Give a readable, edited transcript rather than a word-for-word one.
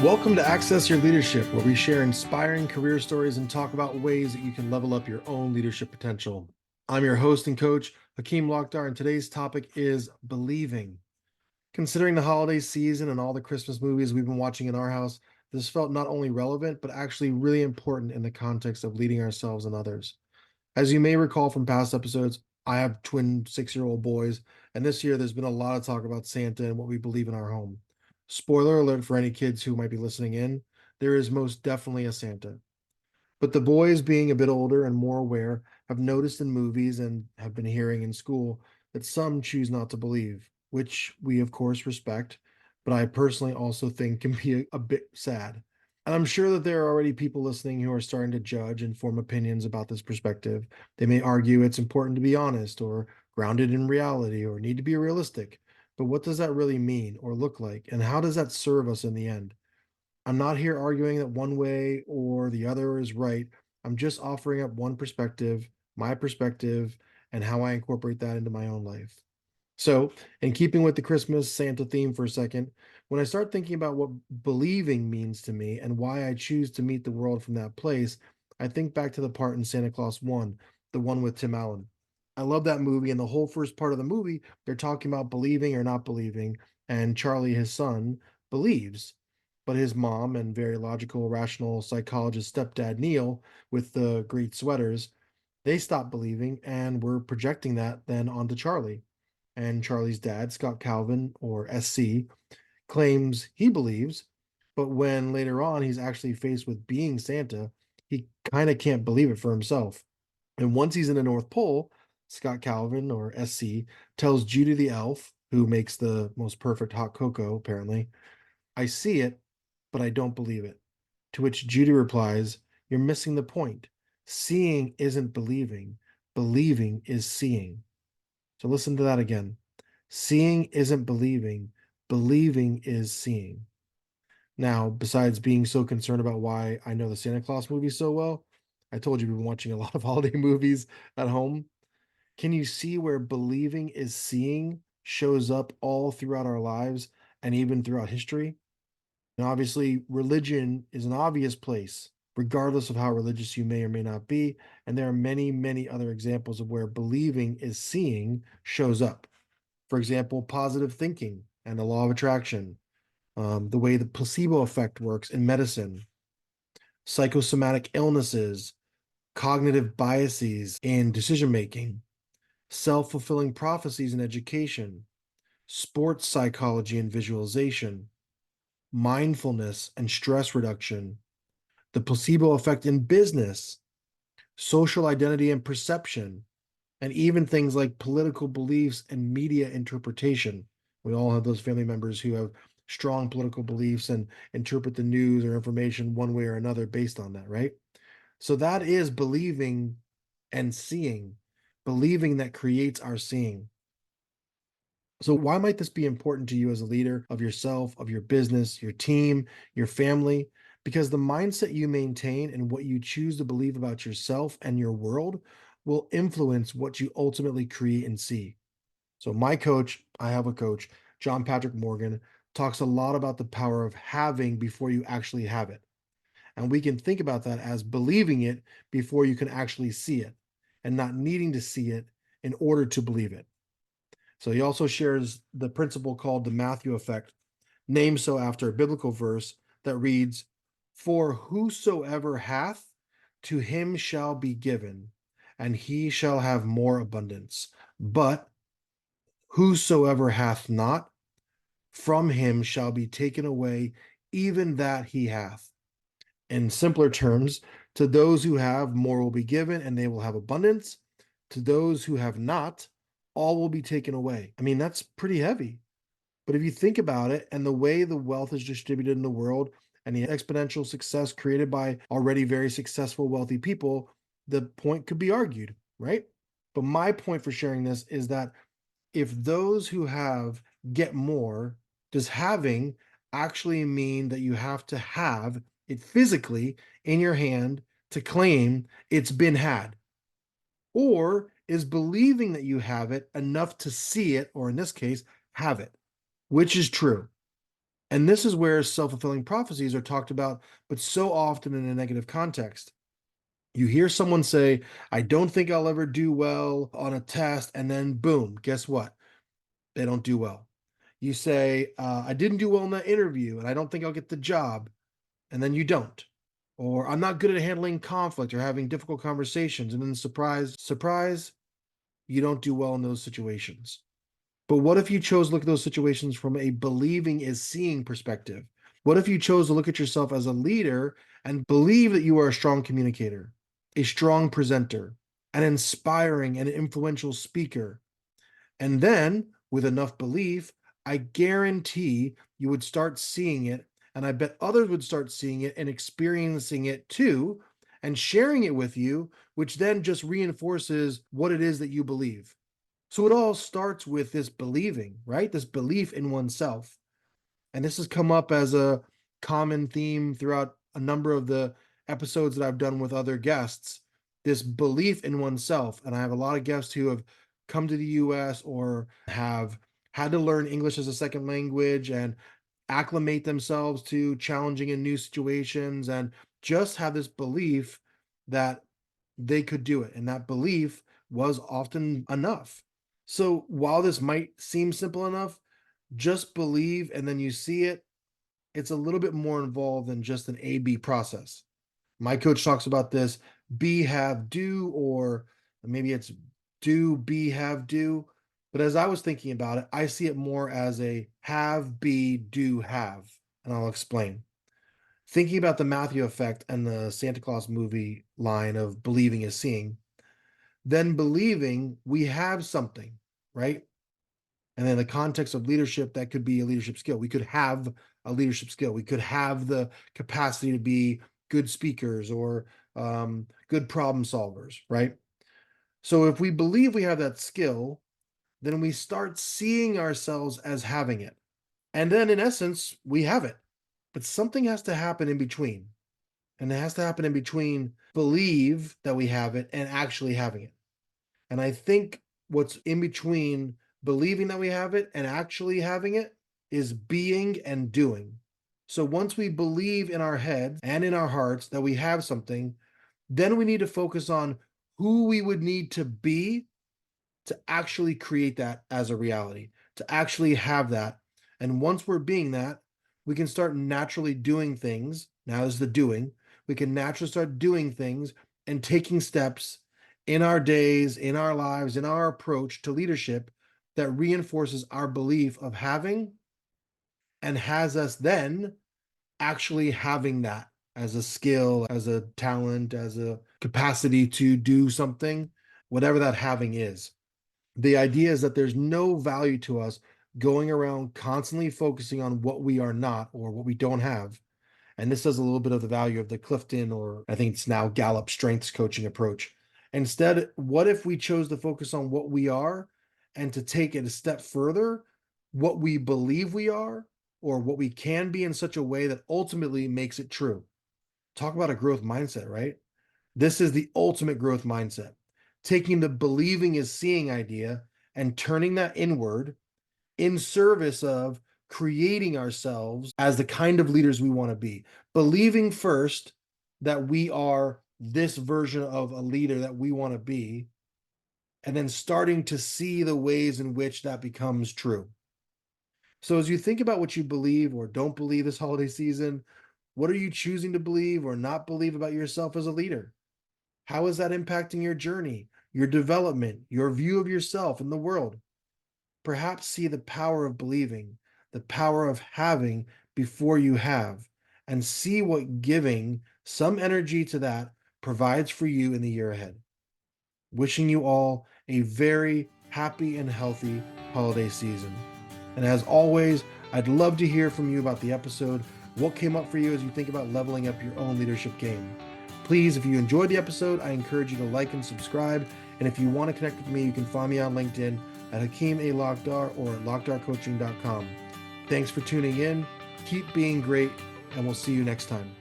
Welcome to Access Your Leadership, where we share inspiring career stories and talk about ways that you can level up your own leadership potential. I'm your host and coach, Hakim, and today's topic is believing. Considering the holiday season and all the Christmas movies we've been watching in our house, this felt not only relevant, but actually really important in the context of leading ourselves and others. As you may recall from past episodes, I have twin 6-year-old boys, and this year there's been a lot of talk about Santa and what we believe in our home. Spoiler alert for any kids who might be listening in, there is most definitely a Santa. But the boys, being a bit older and more aware, have noticed in movies and have been hearing in school that some choose not to believe, which we of course respect, but I personally also think can be a bit sad. And I'm sure that there are already people listening who are starting to judge and form opinions about this perspective. They may argue it's important to be honest or grounded in reality or need to be realistic. But what does that really mean or look like? And how does that serve us in the end? I'm not here arguing that one way or the other is right. I'm just offering up one perspective, my perspective, and how I incorporate that into my own life. So, in keeping with the Christmas Santa theme for a second, when I start thinking about what believing means to me and why I choose to meet the world from that place, I think back to the part in Santa Claus 1, the one with Tim Allen. I love that movie, and the whole first part of the movie, they're talking about believing or not believing, and Charlie, his son, believes. But his mom and very logical, rational psychologist stepdad, Neil, with the great sweaters, they stop believing and we're projecting that then onto Charlie. And Charlie's dad, Scott Calvin, or SC, claims he believes, but when later on he's actually faced with being Santa, he kind of can't believe it for himself. And once he's in the North Pole, Scott Calvin, or SC, tells Judy the elf, who makes the most perfect hot cocoa, apparently, I see it, but I don't believe it. To which Judy replies, you're missing the point. Seeing isn't believing, believing is seeing. So listen to that again. Seeing isn't believing, believing is seeing. Now, besides being so concerned about why I know the Santa Claus movie so well, I told you we've been watching a lot of holiday movies at home. Can you see where believing is seeing shows up all throughout our lives and even throughout history? And obviously, religion is an obvious place, regardless of how religious you may or may not be. And there are many, many other examples of where believing is seeing shows up. For example, positive thinking and the law of attraction, the way the placebo effect works in medicine, psychosomatic illnesses, cognitive biases in decision making, self fulfilling prophecies in education, sports psychology and visualization, mindfulness and stress reduction, the placebo effect in business, social identity and perception, and even things like political beliefs and media interpretation. We all have those family members who have strong political beliefs and interpret the news or information one way or another based on that, right? So that is believing and seeing, believing that creates our seeing. So, why might this be important to you as a leader of yourself, of your business, your team, your family? Because the mindset you maintain and what you choose to believe about yourself and your world will influence what you ultimately create and see. So, my coach, I have a coach, John Patrick Morgan, talks a lot about the power of having before you actually have it. And we can think about that as believing it before you can actually see it and not needing to see it in order to believe it. So he also shares the principle called the Matthew effect, named so after a biblical verse that reads, for whosoever hath, to him shall be given, and he shall have more abundance. But whosoever hath not, from him shall be taken away even that he hath. In simpler terms, to those who have, more will be given, and they will have abundance. To those who have not, all will be taken away. I mean, that's pretty heavy. But if you think about it and the way the wealth is distributed in the world and the exponential success created by already very successful, wealthy people, the point could be argued, right? But my point for sharing this is that if those who have get more, does having actually mean that you have to have it physically in your hand to claim it's been had? Or is believing that you have it enough to see it, or in this case, have it? Which is true? And this is where self-fulfilling prophecies are talked about, but so often in a negative context. You hear someone say, I don't think I'll ever do well on a test, and then boom, guess what? They don't do well. You say, I didn't do well in that interview, and I don't think I'll get the job, and then you don't. Or I'm not good at handling conflict or having difficult conversations, and then surprise, surprise, you don't do well in those situations. But what if you chose to look at those situations from a believing is seeing perspective? What if you chose to look at yourself as a leader and believe that you are a strong communicator, a strong presenter, an inspiring and influential speaker? And then, with enough belief, I guarantee you would start seeing it. And I bet others would start seeing it and experiencing it too, and sharing it with you, which then just reinforces what it is that you believe. So it all starts with this believing, right? This belief in oneself. And this has come up as a common theme throughout a number of the episodes that I've done with other guests, this belief in oneself. And I have a lot of guests who have come to the US or have had to learn English as a second language and acclimate themselves to challenging and new situations and just have this belief that they could do it. And that belief was often enough. So while this might seem simple enough, just believe and then you see it. It's a little bit more involved than just an A/B process. My coach talks about this be, have, do, or maybe it's do, be, have, do. But as I was thinking about it, I see it more as a have, be, do, have. And I'll explain. Thinking about the Matthew effect and the Santa Claus movie line of believing is seeing, then believing we have something, right? And then the context of leadership, that could be a leadership skill. We could have a leadership skill. We could have the capacity to be good speakers or good problem solvers, right? So if we believe we have that skill, then we start seeing ourselves as having it. And then in essence, we have it. But something has to happen in between. And it has to happen in between believe that we have it and actually having it. And I think what's in between believing that we have it and actually having it is being and doing. So once we believe in our heads and in our hearts that we have something, then we need to focus on who we would need to be to actually create that as a reality, to actually have that. And once we're being that, we can start naturally doing things. Now is the doing. We can naturally start doing things and taking steps in our days, in our lives, in our approach to leadership that reinforces our belief of having and has us then actually having that as a skill, as a talent, as a capacity to do something, whatever that having is. The idea is that there's no value to us going around constantly focusing on what we are not or what we don't have. And this does a little bit of the value of the Clifton, or I think it's now Gallup strengths coaching approach. Instead, what if we chose to focus on what we are and to take it a step further, what we believe we are or what we can be in such a way that ultimately makes it true? Talk about a growth mindset, right? This is the ultimate growth mindset. Taking the believing is seeing idea and turning that inward in service of creating ourselves as the kind of leaders we want to be. Believing first that we are this version of a leader that we want to be, and then starting to see the ways in which that becomes true. So as you think about what you believe or don't believe this holiday season, what are you choosing to believe or not believe about yourself as a leader? How is that impacting your journey, your development, your view of yourself and the world? Perhaps see the power of believing, the power of having before you have, and see what giving some energy to that provides for you in the year ahead. Wishing you all a very happy and healthy holiday season. And as always, I'd love to hear from you about the episode. What came up for you as you think about leveling up your own leadership game? Please, if you enjoyed the episode, I encourage you to like and subscribe. And if you want to connect with me, you can find me on LinkedIn at Hakim A. Lakhdar or at lakdarcoaching.com. Thanks for tuning in. Keep being great, and we'll see you next time.